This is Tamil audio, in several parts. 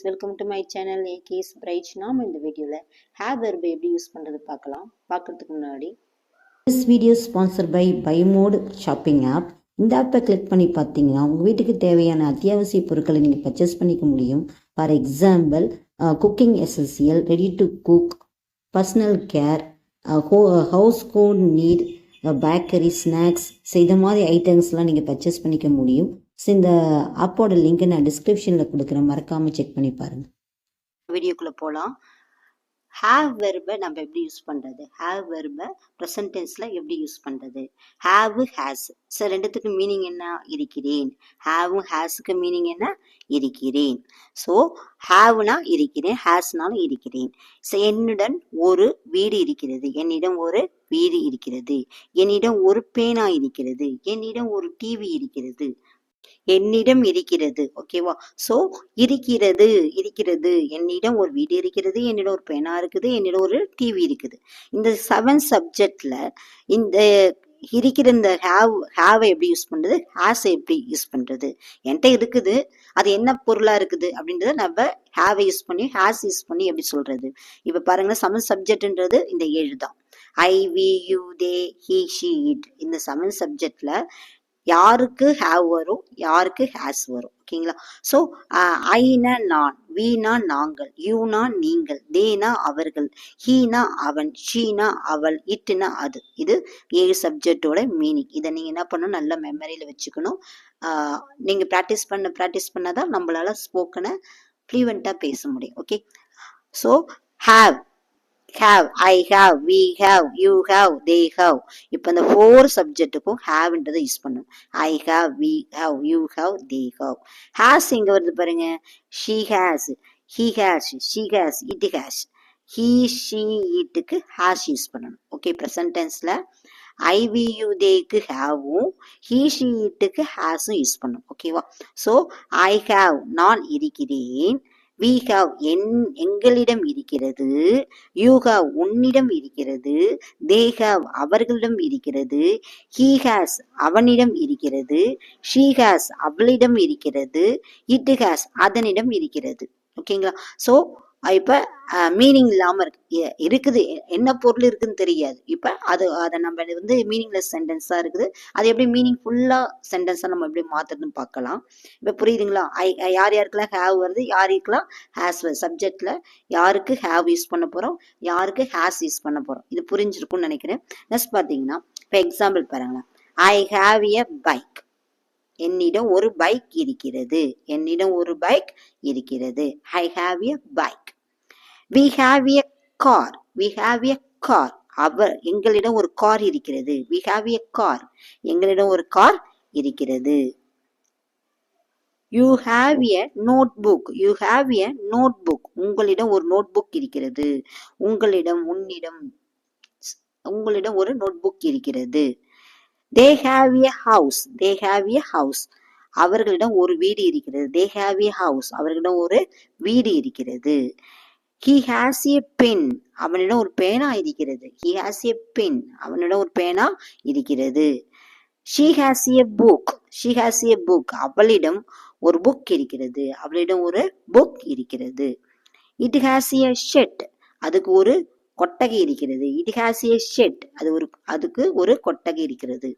வெல்கம் டு மை சேனல் ஏகேஸ் பிரைட். நாம் இந்த வீடியோவில் ஹேவ் வெர்பை எப்படி யூஸ் பண்ணுறது பார்க்கறதுக்கு முன்னாடி திஸ் வீடியோ ஸ்பான்சர் பை பைமோட் ஷாப்பிங் ஆப். இந்த ஆப்பை கிளிக் பண்ணி பார்த்தீங்கன்னா உங்கள் வீட்டுக்கு தேவையான அத்தியாவசிய பொருட்களை நீங்கள் பர்ச்சேஸ் பண்ணிக்க முடியும். For example cooking essential, ready to cook, personal care, household need, bakery, snacks, இந்த மாதிரி ஐட்டம்ஸ்லாம் நீங்கள் பர்ச்சேஸ் பண்ணிக்க முடியும். ஸோ இந்த ஆப்போட லிங்க் நான் டிஸ்கிரிப்ஷனில் கொடுக்குறேன், மறக்காமல் செக் பண்ணி பாருங்கள். வீடியோக்குள்ளே போகலாம். ஹேவ் வெர்பை நம்ம எப்படி யூஸ் பண்ணுறது, ஹேவ் வெர்பை ப்ரெசன்ட் டென்ஸில் எப்படி யூஸ் பண்ணுறது. ஹேவ், ஹேஸ், ஸோ ரெண்டுத்துக்கு மீனிங் என்ன? இருக்கிறேன். ஹேவும் ஹேஸுக்கு மீனிங் என்ன? இருக்கிறேன். ஸோ ஹேவ்னா இருக்கிறேன், ஹேஸ்னாலும் இருக்கிறேன். ஸோ என்னுடன் ஒரு வீடு இருக்கிறது, என்னிடம் ஒரு வீடு இருக்கிறது. என்னிடம் ஒரு பேனா இருக்கிறது, என்னிடம் ஒரு டிவி இருக்கிறது, என்னிடம் இருக்கிறது. ஓகேவா? சோ இருக்கிறது, என்னிடம் ஒரு வீடு இருக்கிறது, என்னிடம் ஒரு பேனா இருக்குது, என்னிடம் ஒரு டிவி இருக்குது. இந்த 7 சப்ஜெக்ட்ல இந்த இருக்கிற இந்த ஹேவை எப்படி யூஸ் பண்றது, ஹேஸ் எப்படி யூஸ் பண்றது. என்கிட்ட இருக்குது, அது என்ன பொருளா இருக்குது அப்படின்றத நம்ம ஹேவை யூஸ் பண்ணி ஹேஸ் யூஸ் பண்ணி எப்படி சொல்றது. இப்ப பாருங்க, 7 சப்ஜெக்ட்ன்றது இந்த 7 தான். I, we, you, they, he, she, it. இந்த 7 சப்ஜெக்ட்ல யாருக்கு ஹேவ் வரும், யாருக்கு ஹேஸ் வரும். ஓகேங்களா? ஸோ ஐனா நான், வீனா நாங்கள், யூனா நீங்கள், தேனா அவர்கள், ஹீனா அவன், ஷீனா அவள், இட்டுனா அது. இது 7 சப்ஜெக்டோட மீனிங். இதை நீங்க என்ன பண்ணணும், நல்ல மெமரியில வச்சுக்கணும். நீங்க ப்ராக்டிஸ் பண்ணாதான் நம்மளால ஸ்போக்கனை ஃப்ளூவெண்டா பேச முடியும். Okay? So have, I have, we have, you have, they have. இப்போ இந்த 4 சப்ஜெக்ட்டுக்கும் ஹேவ்ன்றதை யூஸ் பண்ணும். I have, we have, you have, they have. has இங்க வருது பாருங்க. she has, he has, she has, it has. he, she, itக்கு has யூஸ் பண்ணணும். ஓகே? ப்ரெசன்ட் டென்ஸ்ல I, we, you, theyக்கு haveவும், he, she, itக்கு hasம் யூஸ் பண்ணணும். ஓகேவா? ஸோ I have, நான் இருக்கிறேன். we have, எங்களிடம் இருக்கிறது. you have, உன்னிடம் இருக்கிறது. they have, அவர்களிடம் இருக்கிறது. he has, அவனிடம் இருக்கிறது. she has, அவளிடம் இருக்கிறது. it has, அதனிடம் இருக்கிறது. ஓகேங்களா? ஸோ இப்ப மீனிங் இல்லாம இருக்குது, என்ன பொருள் இருக்குன்னு தெரியாது. இப்ப அதை நம்ம மீனிங்லெஸ் சென்டென்ஸா இருக்குது. அது எப்படி மீனிங் ஃபுல்லா சென்டென்ஸா நம்ம எப்படி மாத்துறதுன்னு பார்க்கலாம். இப்ப புரியுதுங்களா? யார் யாருக்கெல்லாம் ஹேவ் வருது, யாருக்கெல்லாம் ஹேஸ் வருது. சப்ஜெக்ட்ல யாருக்கு ஹேவ் யூஸ் பண்ண போறோம், யாருக்கு ஹேஸ் யூஸ் பண்ண போறோம். இது புரிஞ்சிருக்கும்னு நினைக்கிறேன். நெக்ஸ்ட் பாத்தீங்கன்னா, இப்ப எக்ஸாம்பிள் பாருங்களேன். I have a bike. என்னிடம் ஒரு பைக் இருக்கிறது, என்னிடம் ஒரு பைக் இருக்கிறது. I have a bike. we have a car, we have a car. எங்களிடம் ஒரு கார் இருக்கிறது. we have a car, எங்களிடம் ஒரு கார் இருக்கிறது. you have a notebook, you have a notebook. உங்களிடம் ஒரு நோட்புக் இருக்கிறது. உங்களிடம் ஒரு நோட்புக் இருக்கிறது. they have a house, they have a house. அவர்களிடம் ஒரு வீடு இருக்கிறது. they have a house, அவர்களிடம் ஒரு வீடு இருக்கிறது. he has a pen, அவனிடம் ஒரு பேனா இருக்கிறது. he has a pen, அவனிடம் ஒரு பேனா இருக்கிறது. she has a book, she has a book, அவளிடம் ஒரு புக் இருக்கிறது. அவளிடம் ஒரு புக் இருக்கிறது. it has a shed, அதுக்கு ஒரு கொட்டகை இருக்கிறது. it has a shed, அதுக்கு ஒரு கொட்டகை இருக்கிறது.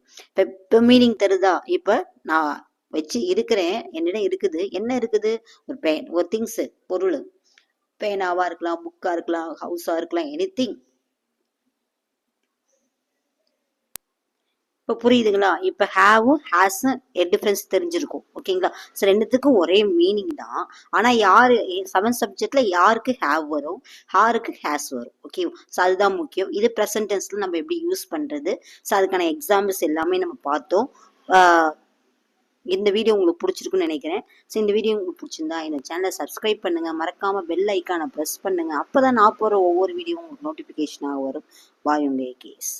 இப்ப மீனிங் தருதா? இப்ப நான் வச்சு இருக்கிறேன், என்னிடம் இருக்குது. என்ன இருக்குது? ஒரு திங்ஸ், பொருள். பேனாவா இருக்கலாம், புக்கா இருக்கலாம், ஹவுஸா இருக்கலாம், எனிதிங். இப்ப புரியுதுங்களா? இப்ப ஹேவும் ஹேஸும் டிஃபரன்ஸ் தெரிஞ்சிருக்கும். ஓகேங்களா? ஸோ ரெண்டுத்துக்கும் ஒரே மீனிங் தான். ஆனா 7 சப்ஜெக்ட்ல யாருக்கு ஹேவ் வரும், யாருக்கு ஹேஸ் வரும். ஓகே? ஸோ அதுதான் முக்கியம். இது ப்ரெசன்ட் டென்ஸ்ல நம்ம எப்படி யூஸ் பண்றது, ஸோ அதுக்கான எக்ஸாம்பிள்ஸ் எல்லாமே நம்ம பார்த்தோம். இந்த வீடியோ உங்களுக்கு பிடிச்சிருக்குன்னு நினைக்கிறேன். ஸோ இந்த வீடியோ உங்களுக்கு பிடிச்சிருந்தா இந்த சேனலை சப்ஸ்கிரைப் பண்ணுங்க, மறக்காம பெல் ஐக்கானை ப்ரெஸ் பண்ணுங்க. அப்பதான் நான் போற ஒவ்வொரு வீடியோ உங்களுக்கு நோட்டிபிகேஷனாக வரும். பாய், உங்க ஏகேஸ்.